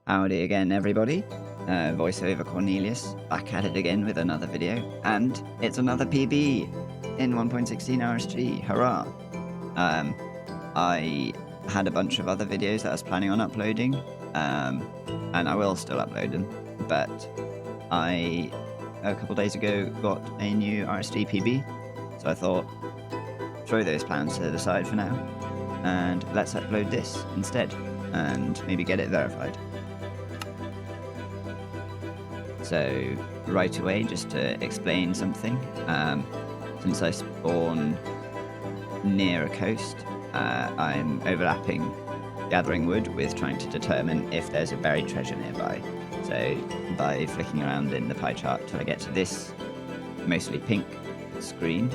Howdy again, everybody. Voiceover Cornelius, back at it again with another video, and it's another PB in 1.16 RSG. Hurrah! I had a bunch of other videos that I was planning on uploading, and I will still upload them, but I, a couple days ago, got a new RSG PB, so I thought, throw those plans to the side for now, and let's upload this instead, and maybe get it verified. So right away, just to explain something, since I spawn near a coast, I'm overlapping gathering wood with trying to determine if there's a buried treasure nearby. So by flicking around in the pie chart till I get to this mostly pink screen,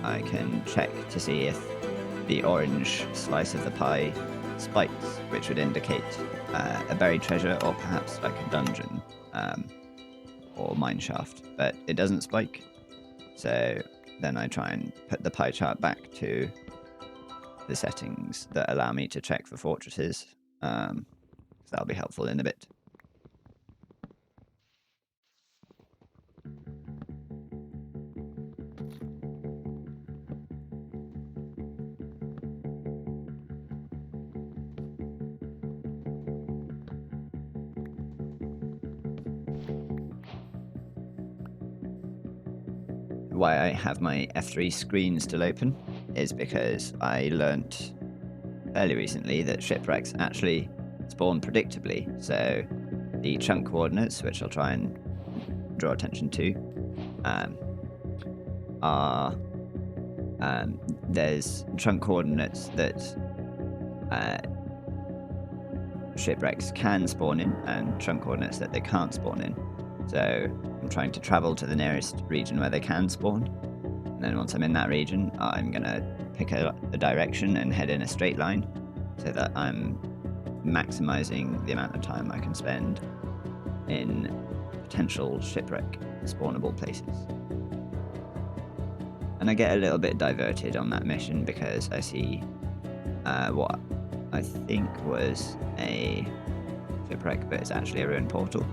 I can check to see if the orange slice of the pie spikes, which would indicate a buried treasure or perhaps like a dungeon. Or mine shaft, but it doesn't spike. So then I try and put the pie chart back to the settings that allow me to check for fortresses. So that'll be helpful in a bit. Why I have my F3 screen still open is because I learnt fairly recently that shipwrecks actually spawn predictably. So the chunk coordinates, which I'll try and draw attention to, are there's chunk coordinates that shipwrecks can spawn in and chunk coordinates that they can't spawn in. So I'm trying to travel to the nearest region where they can spawn, and then once I'm in that region, I'm gonna pick a direction and head in a straight line so that I'm maximizing the amount of time I can spend in potential shipwreck spawnable places. And I get a little bit diverted on that mission because I see what I think was a shipwreck, but it's actually a ruined portal.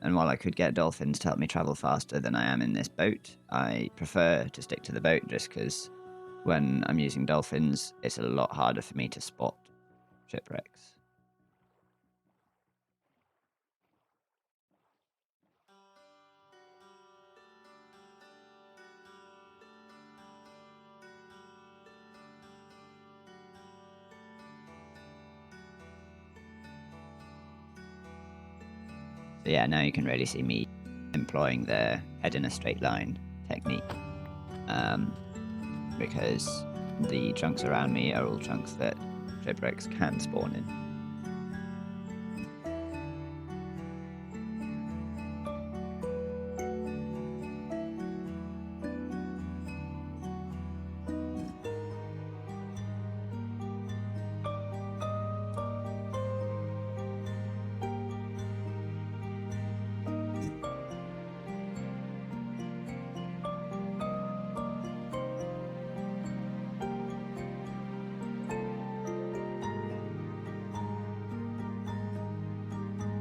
And while I could get dolphins to help me travel faster than I am in this boat, I prefer to stick to the boat just because when I'm using dolphins, it's a lot harder for me to spot shipwrecks. So yeah, now you can really see me employing the head in a straight line technique, because the chunks around me are all chunks that shipwrecks can spawn in.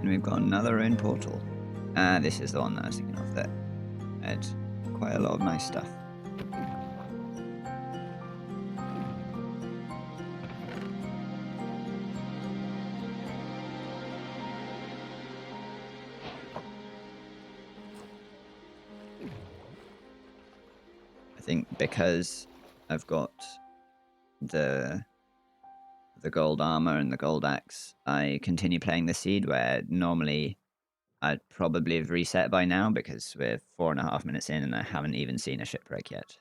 And we've got another ruined portal. This is the one that I was thinking of that had quite a lot of nice stuff. I think because I've got the gold armor and the gold axe, I continue playing the seed where normally I'd probably have reset by now because we're 4.5 minutes in and I haven't even seen a shipwreck yet.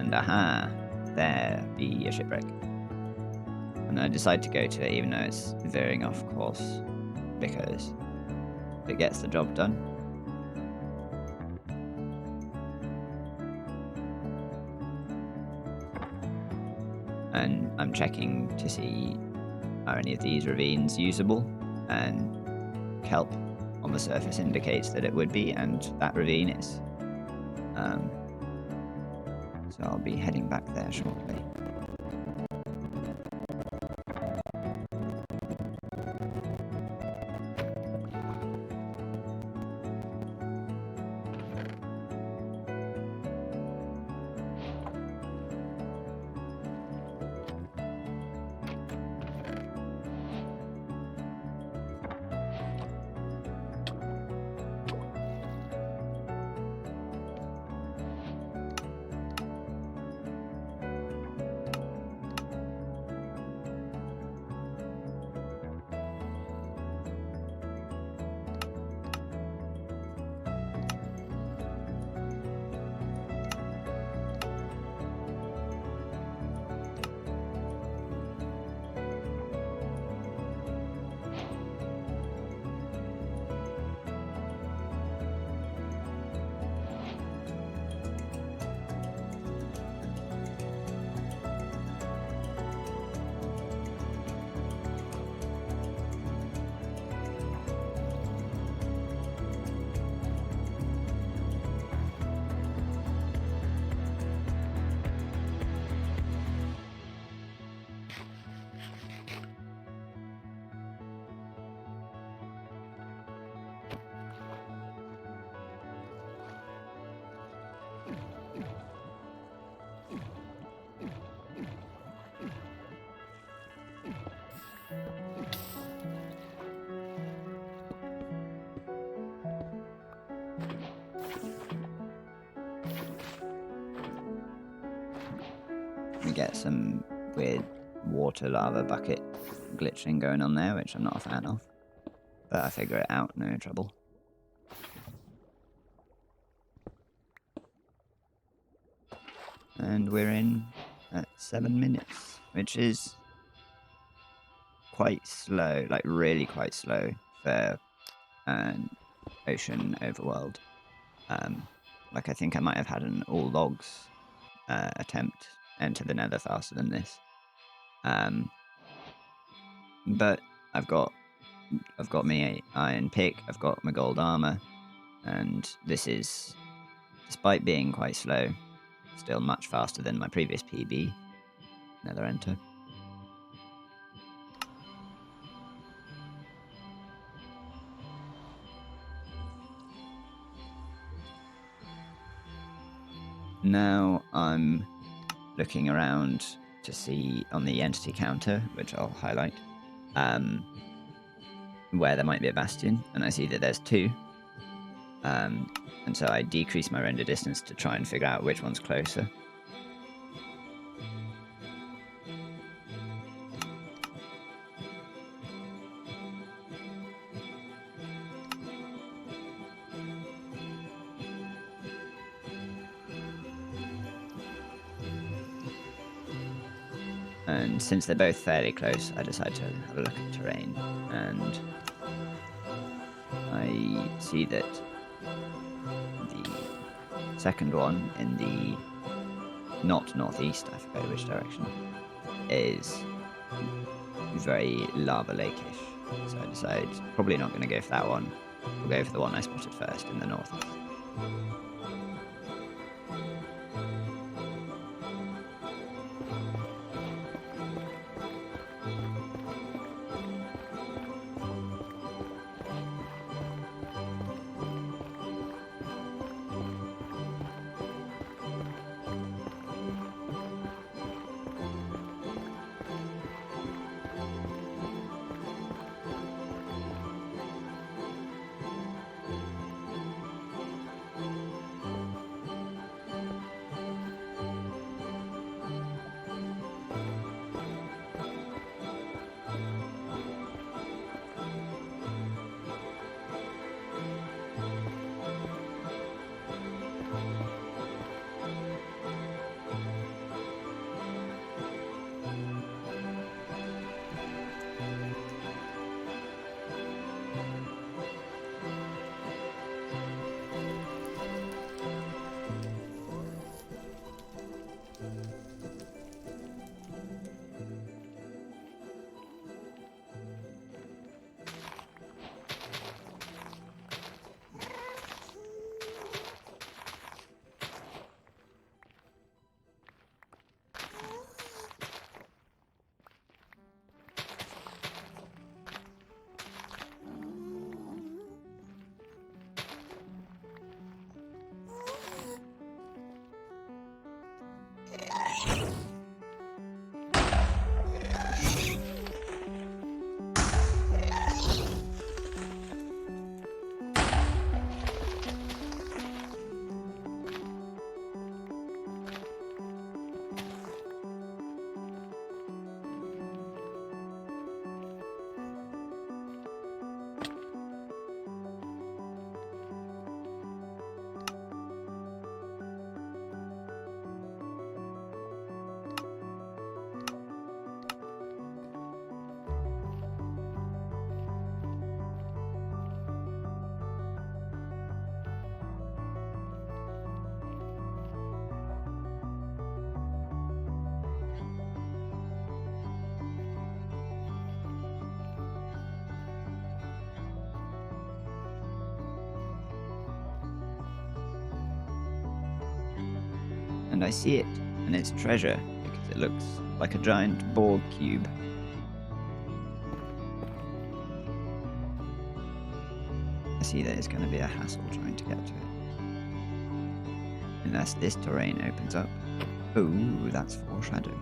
and aha, there be a shipwreck. And I decide to go to it even though it's veering off course, because it gets the job done. And I'm checking to see, are any of these ravines usable, and kelp on the surface indicates that it would be, and that ravine is. So I'll be heading back there shortly. We get some weird water lava bucket glitching going on there, which I'm not a fan of. But I figure it out, no trouble. And we're in at 7 minutes, which is quite slow, like really quite slow for an ocean overworld. Like I think I might have had an all logs attempt enter the nether faster than this. But I've got my iron pick, I've got my gold armor, and this is, despite being quite slow, still much faster than my previous PB, nether enter. Now I'm looking around to see on the entity counter, which I'll highlight, where there might be a bastion, and I see that there's 2. And so I decrease my render distance to try and figure out which one's closer. And since they're both fairly close, I decide to have a look at terrain, and I see that the second one in the not northeast, I forget which direction, is very lava lake-ish. So I decide probably not going to go for that one. We'll go for the one I spotted first in the northeast. And I see it, and it's treasure, because it looks like a giant Borg cube. I see that it's going to be a hassle trying to get to it. Unless this terrain opens up. Ooh, that's foreshadowing.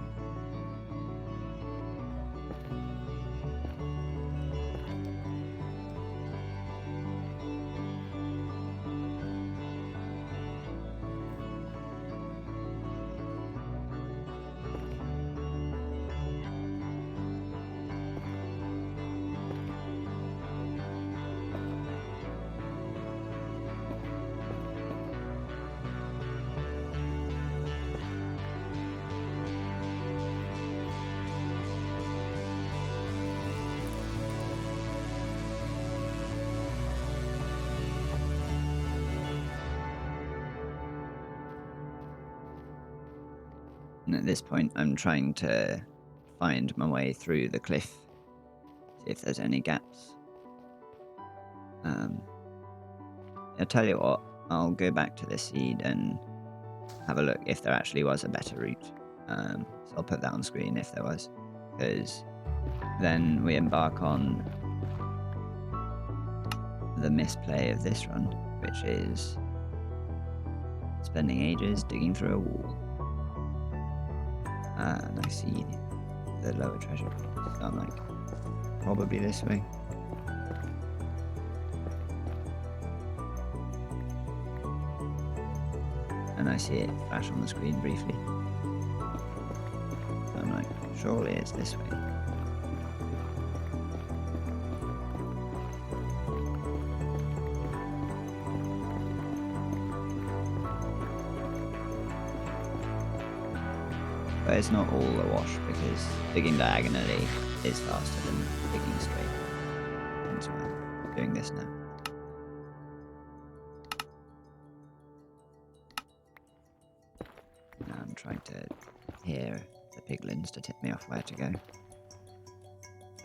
And at this point, I'm trying to find my way through the cliff, see if there's any gaps. I'll tell you what, I'll go back to the seed and have a look if there actually was a better route. So I'll put that on screen if there was, because then we embark on the misplay of this run, which is spending ages digging through a wall. And I see the lower treasure, so I'm like, probably this way. And I see it flash on the screen briefly. So I'm like, surely it's this way. But it's not all a wash, because digging diagonally is faster than digging straight. And so I'm doing this now. Now I'm trying to hear the piglins to tip me off where to go.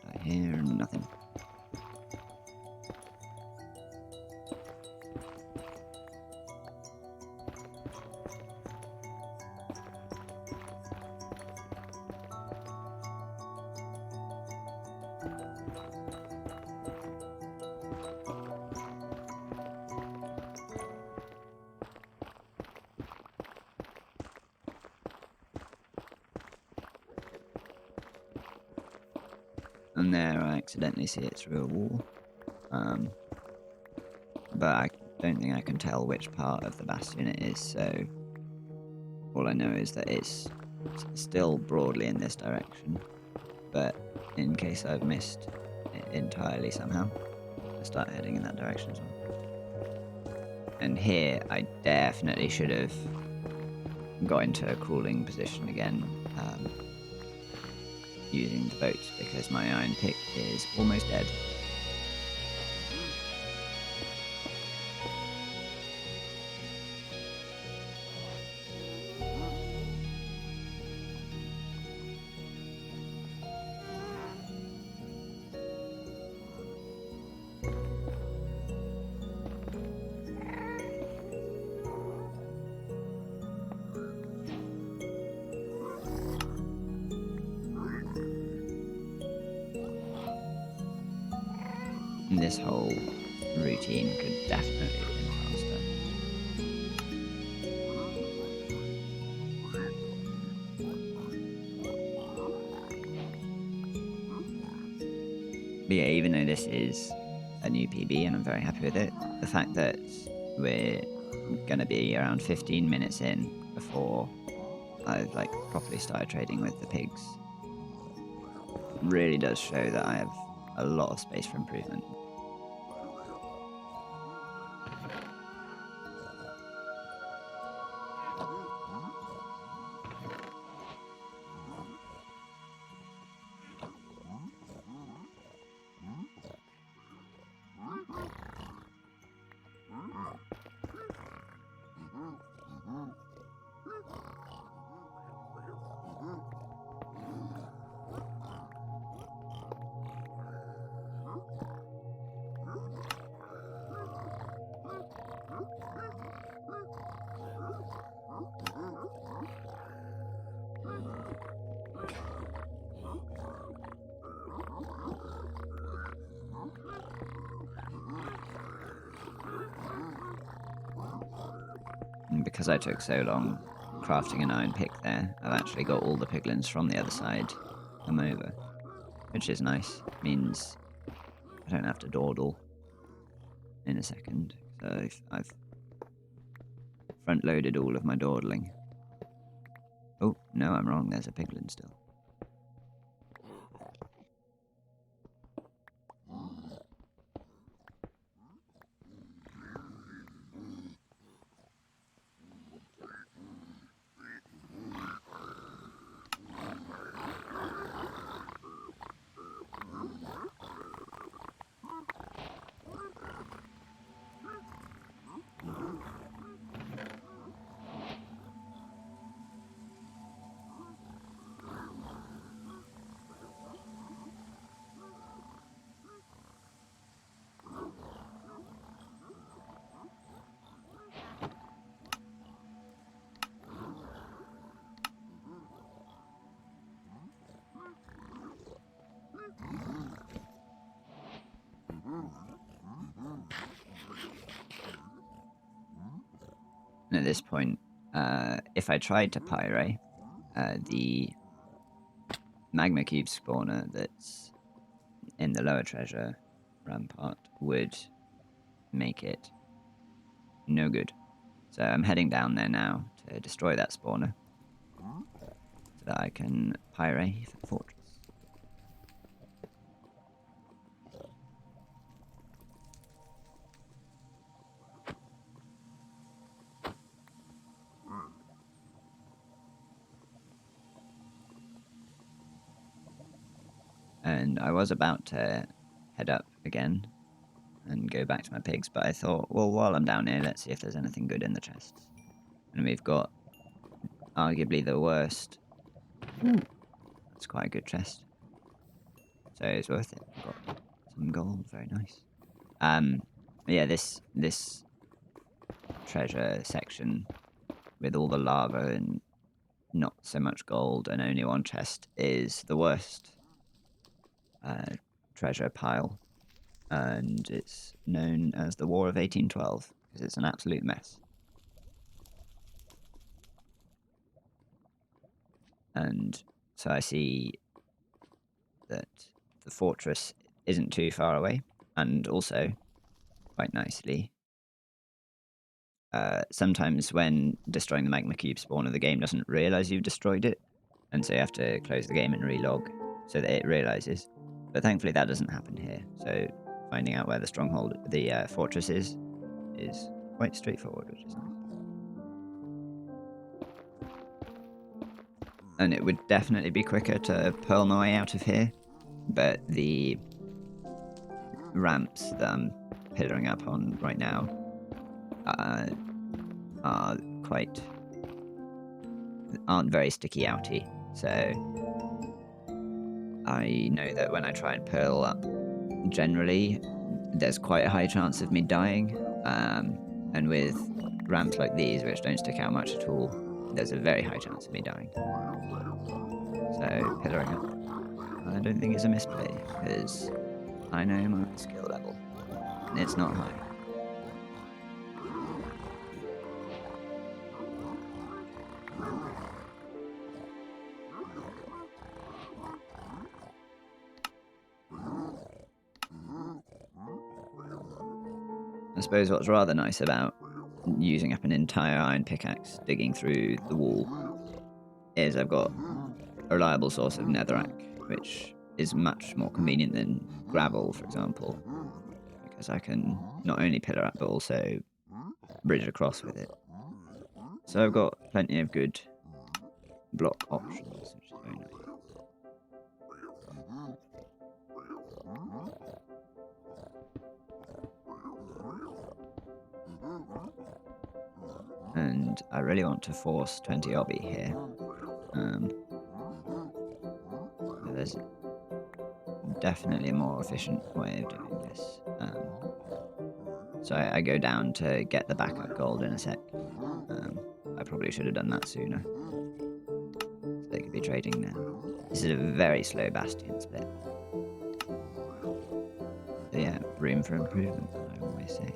But I hear nothing. And there I accidentally see it through a wall. But I don't think I can tell which part of the bastion it is, so all I know is that it's still broadly in this direction. But in case I've missed it entirely somehow, I start heading in that direction as well. And here I definitely should have got into a crawling position again, using the boat, because my iron pick is almost dead. And this whole routine could definitely have been faster. But yeah, even though this is a new PB and I'm very happy with it, the fact that we're going to be around 15 minutes in before I've properly started trading with the pigs really does show that I have a lot of space for improvement. And because I took so long crafting an iron pick there, I've actually got all the piglins from the other side come over, which is nice. Means I don't have to dawdle in a second. So I've front-loaded all of my dawdling. Oh, no, I'm wrong. There's a piglin still. And at this point, if I tried to pyrite, the magma cube spawner that's in the lower treasure rampart would make it no good. So I'm heading down there now to destroy that spawner so that I can pyrite for the fortress. And I was about to head up again and go back to my pigs, but I thought, well, while I'm down here, let's see if there's anything good in the chests. And we've got arguably the worst. That's quite a good chest. So it's worth it. Got some gold, very nice. Yeah, this treasure section with all the lava and not so much gold and only one chest is the worst treasure pile, and it's known as the War of 1812 because it's an absolute mess. And so I see that the fortress isn't too far away, and also, quite nicely, sometimes when destroying the magma cube spawner, the game doesn't realize you've destroyed it, and so you have to close the game and relog so that it realizes. But thankfully that doesn't happen here, so finding out where the stronghold, the fortress is quite straightforward, which is nice. And it would definitely be quicker to pearl my way out of here, but the ramps that I'm pillaring up on right now aren't very sticky outy, so I know that when I try and pearl up, generally there's quite a high chance of me dying, and with ramps like these, which don't stick out much at all, there's a very high chance of me dying. So pillaring up, I don't think it's a misplay, because I know my skill level, and it's not high. I suppose what's rather nice about using up an entire iron pickaxe digging through the wall is I've got a reliable source of netherrack, which is much more convenient than gravel, for example, because I can not only pillar up but also bridge across with it. So I've got plenty of good block options, which is very nice. And I really want to force 20 obby here. There's definitely a more efficient way of doing this. So I go down to get the backup gold in a sec. I probably should have done that sooner. So they could be trading now. This is a very slow bastion split. So yeah, room for improvement, I always say.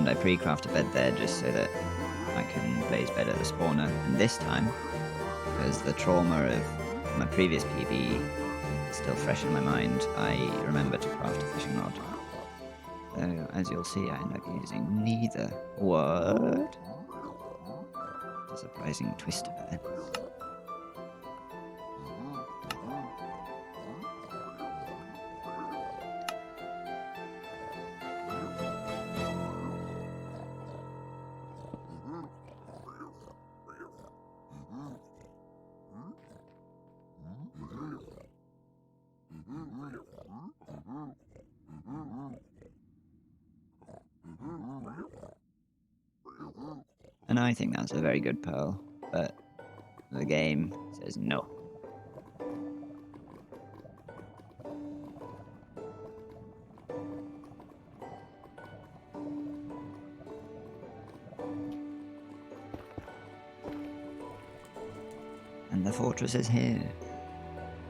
and I pre-craft a bed there just so that I can blaze bed at the spawner. And this time, because the trauma of my previous PB is still fresh in my mind, I remember to craft a fishing rod. So, as you'll see, I end up using neither. What? A surprising twist of events. And I think that's a very good pearl, but the game says no. And the fortress is here.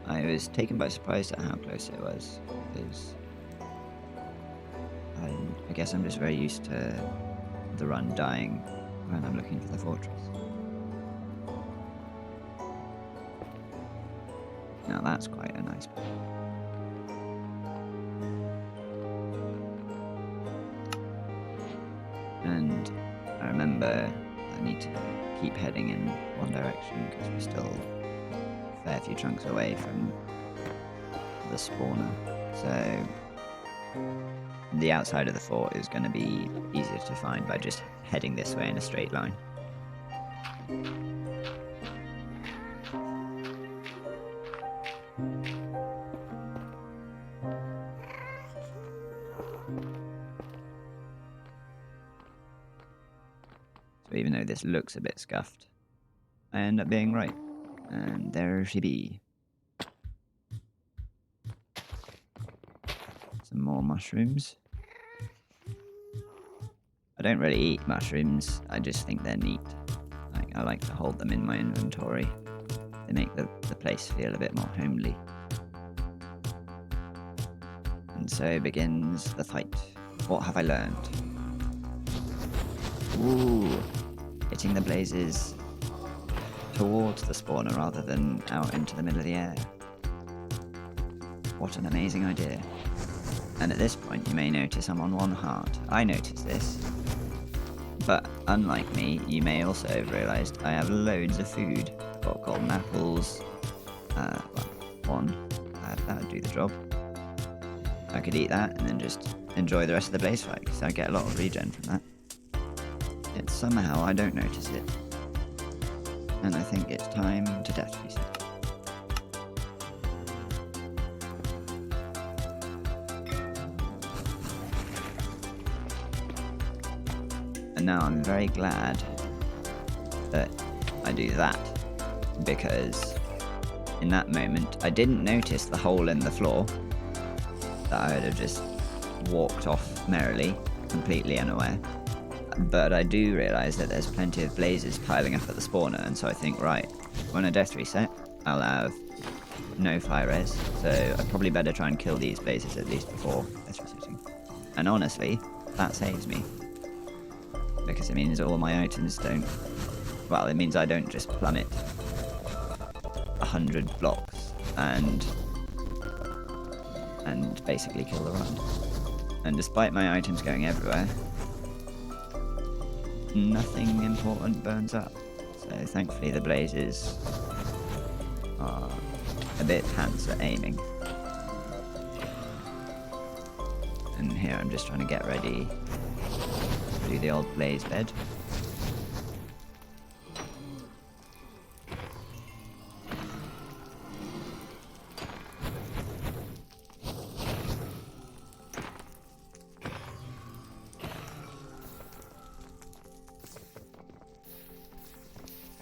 I was taken by surprise at how close it was, because I guess I'm just very used to the run dying when I'm looking for the fortress. Now that's quite a nice place. And I remember I need to keep heading in one direction because we're still a fair few chunks away from the spawner. So the outside of the fort is going to be easier to find by just heading this way in a straight line. So even though this looks a bit scuffed, I end up being right. And there she be. Some more mushrooms. I don't really eat mushrooms, I just think they're neat. I like to hold them in my inventory. They make the place feel a bit more homely. And so begins the fight. What have I learned? Ooh, hitting the blazes towards the spawner rather than out into the middle of the air. What an amazing idea. And at this point you may notice I'm on 1 heart. I noticed this. But unlike me, you may also have realised I have loads of food. I've got golden apples. One. That would do the job. I could eat that and then just enjoy the rest of the blaze fight, because I get a lot of regen from that. Yet somehow I don't notice it. And I think it's time to death reset. And now I'm very glad that I do that, because in that moment I didn't notice the hole in the floor that I would have just walked off merrily, completely unaware. But I do realise that there's plenty of blazes piling up at the spawner, and so I think, right, when I death reset, I'll have no fire res, so I'd probably better try and kill these blazes at least before death resetting. And honestly, that saves me. Because it means all my items don't... Well, it means I don't just plummet 100 blocks and basically kill the run. And despite my items going everywhere, nothing important burns up. So thankfully the blazes are a bit pants at aiming. And here I'm just trying to get ready to do the old blaze bed.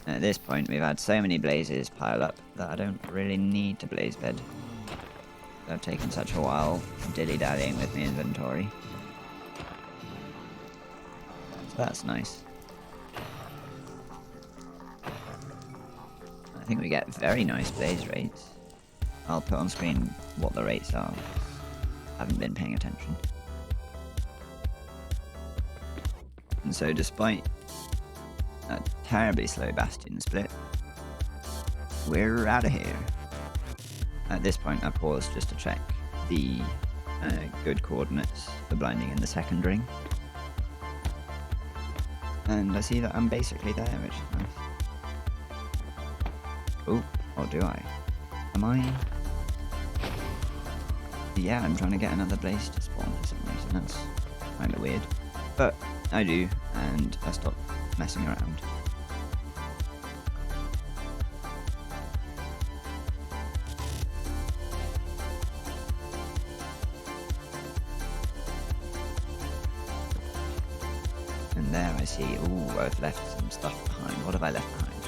And at this point we've had so many blazes pile up that I don't really need to blaze bed. I've taken such a while dilly-dallying with my inventory. So that's nice. I think we get very nice blaze rates. I'll put on screen what the rates are. I haven't been paying attention. And so despite a terribly slow Bastion split, we're out of here. At this point, I pause just to check the good coordinates for blinding in the second ring. And I see that I'm basically there, which is nice. Oh, or do I? Am I? Yeah, I'm trying to get another blaze to spawn for some reason. That's kind of weird. But I do, and I stop messing around. And there I see, ooh, I've left some stuff behind. What have I left behind?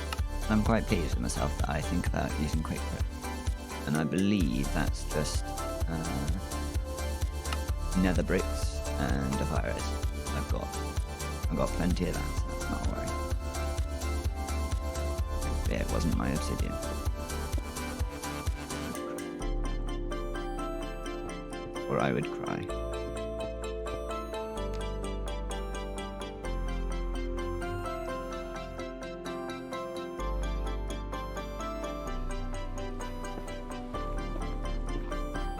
I'm quite pleased with myself that I think about using quick grip. And I believe that's just nether bricks and a fire res. I've got plenty of that, so that's not a worry. Yeah, it wasn't my obsidian. Or I would cry.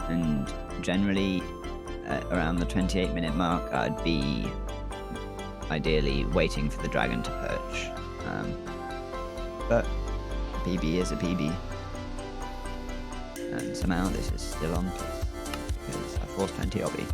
And generally, around the 28-minute mark, I'd be ideally waiting for the dragon to perch. But a PB is a PB. And somehow this is still on plus, because I forced plenty obby.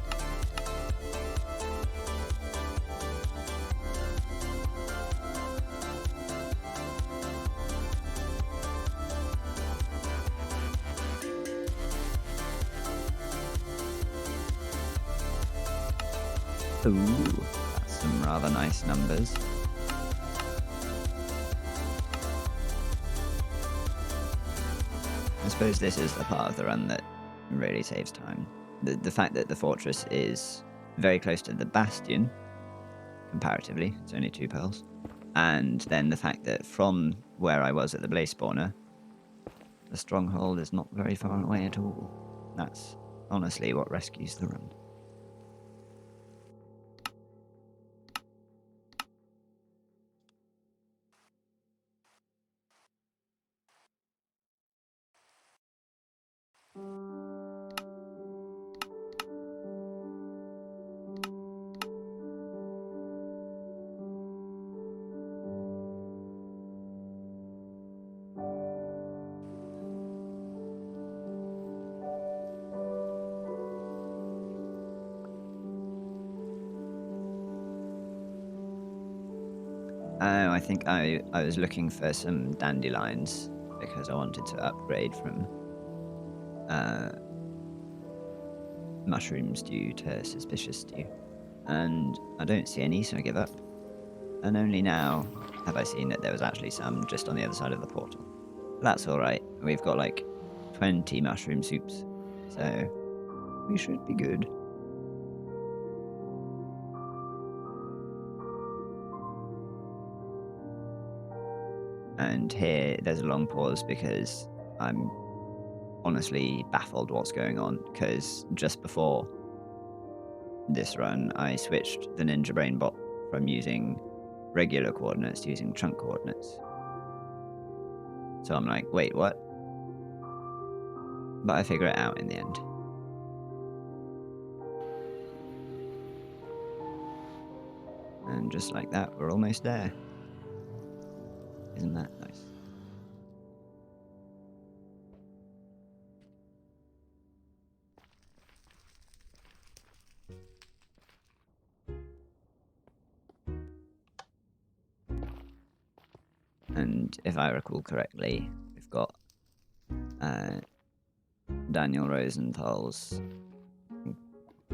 Ooh, that's some rather nice numbers. I suppose this is the part of the run that really saves time. The fact that the fortress is very close to the bastion, comparatively, it's only 2 pearls, and then the fact that from where I was at the blaze spawner, the stronghold is not very far away at all. That's honestly what rescues the run. Oh, I think I was looking for some dandelions because I wanted to upgrade from mushroom stew to suspicious stew. And I don't see any, so I give up. And only now have I seen that there was actually some just on the other side of the portal. That's alright. We've got like 20 mushroom soups, so we should be good. And here there's a long pause because I'm honestly baffled what's going on, because just before this run I switched the Ninja Brain bot from using regular coordinates to using chunk coordinates. So I'm like, wait, what? But I figure it out in the end. And just like that, we're almost there. Isn't that nice? And if I recall correctly, we've got Daniel Rosenthal's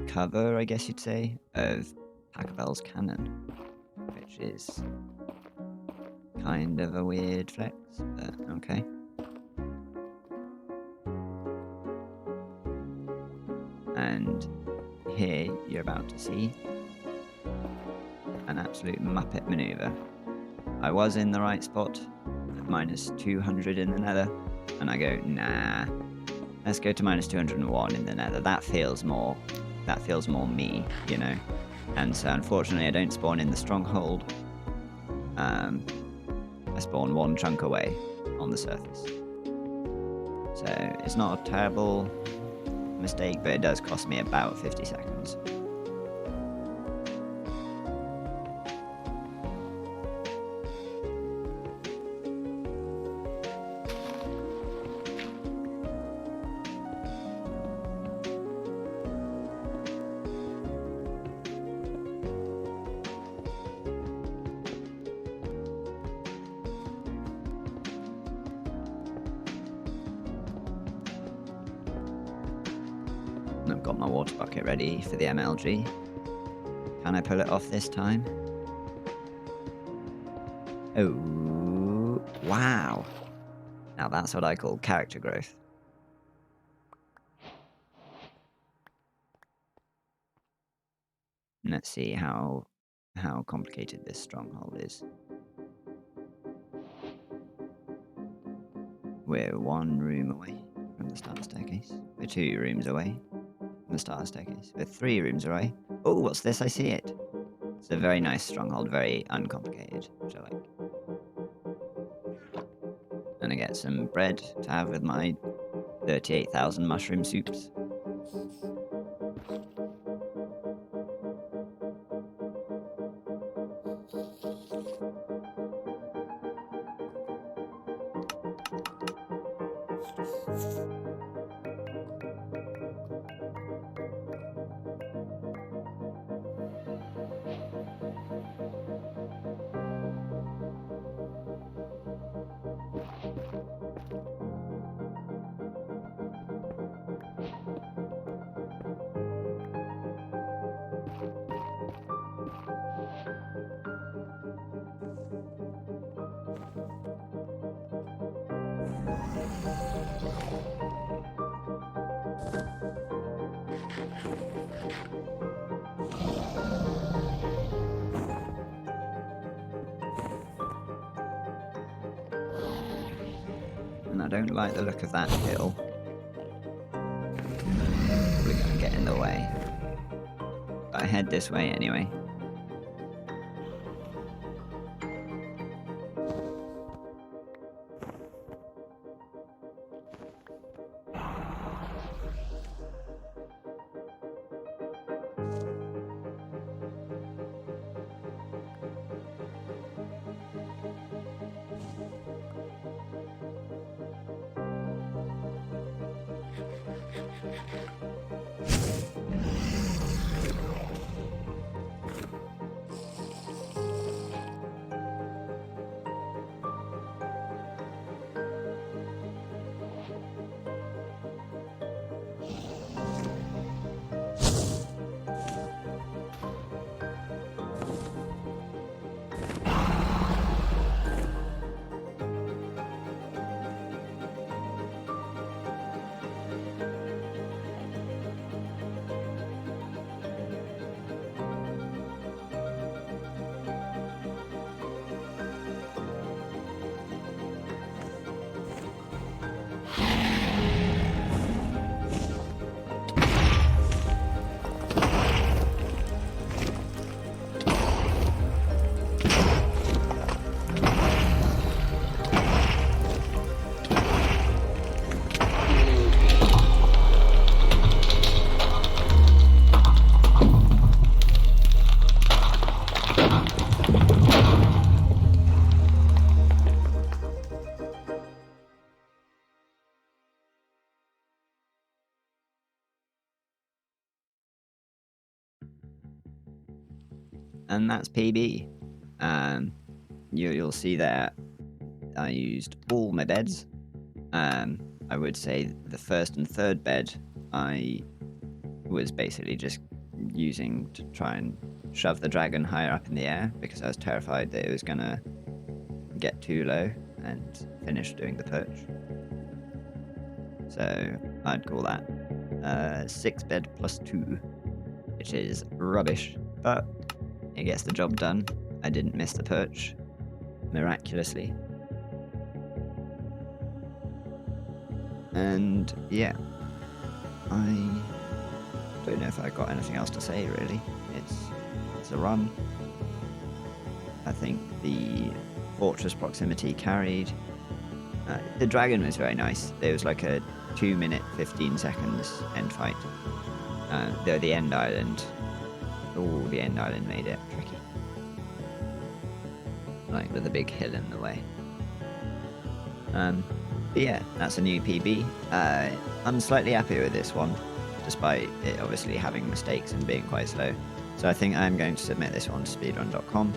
cover, I guess you'd say, of Pachelbel's Cannon, which is kind of a weird flex, but okay. And here you're about to see an absolute Muppet maneuver. I was in the right spot at minus 200 in the nether, and I go, nah, let's go to minus 201 in the nether. That feels more me, you know? And so unfortunately I don't spawn in the stronghold. I spawn one chunk away on the surface. So it's not a terrible mistake, but it does cost me about 50 seconds. I've got my water bucket ready for the MLG. Can I pull it off this time? Oh, wow. Now that's what I call character growth. Let's see how complicated this stronghold is. We're one room away from the starter staircase. We're 2 rooms away from the starter staircase. We're 3 rooms away. Oh, what's this? I see it. It's a very nice stronghold, very uncomplicated, which I like. And I get some bread to have with my 38,000 mushroom soups. And I don't like the look of that hill. Probably gonna get in the way. But I head this way anyway. And that's PB. You'll see that I used all my beds. I would say the first and third bed I was basically just using to try and shove the dragon higher up in the air because I was terrified that it was gonna get too low and finish doing the perch. So I'd call that 6 bed plus 2, which is rubbish, but it gets the job done. I didn't miss the perch, miraculously. And yeah, I don't know if I've got anything else to say really. It's as a run. I think the fortress proximity carried. The dragon was very nice. There was like a 2 minute 15 seconds end fight. Though the end island, the end island made it tricky. Like with a big hill in the way. But yeah, that's a new PB. I'm slightly happier with this one, despite it obviously having mistakes and being quite slow. So I think I'm going to submit this one to speedrun.com.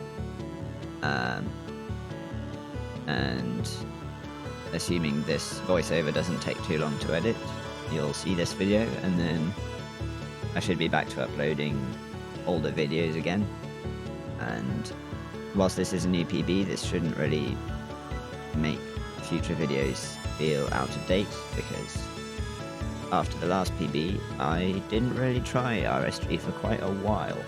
And assuming this voiceover doesn't take too long to edit, you'll see this video, and then I should be back to uploading older videos again. And whilst this is a new PB, this shouldn't really make future videos feel out of date, because after the last PB, I didn't really try RSG for quite a while.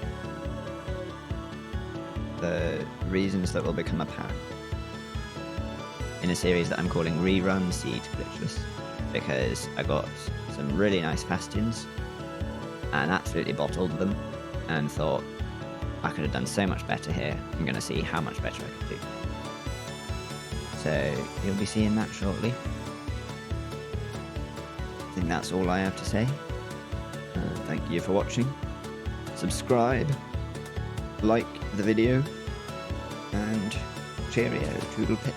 The reasons that will become apparent in a series that I'm calling Rerun Seed Glitchless, because I got some really nice bastions and absolutely bottled them and thought I could have done so much better here. I'm going to see how much better I could do. So you'll be seeing that shortly. I think that's all I have to say. Thank you for watching. Subscribe, like the video, and cheerio, toodle pip.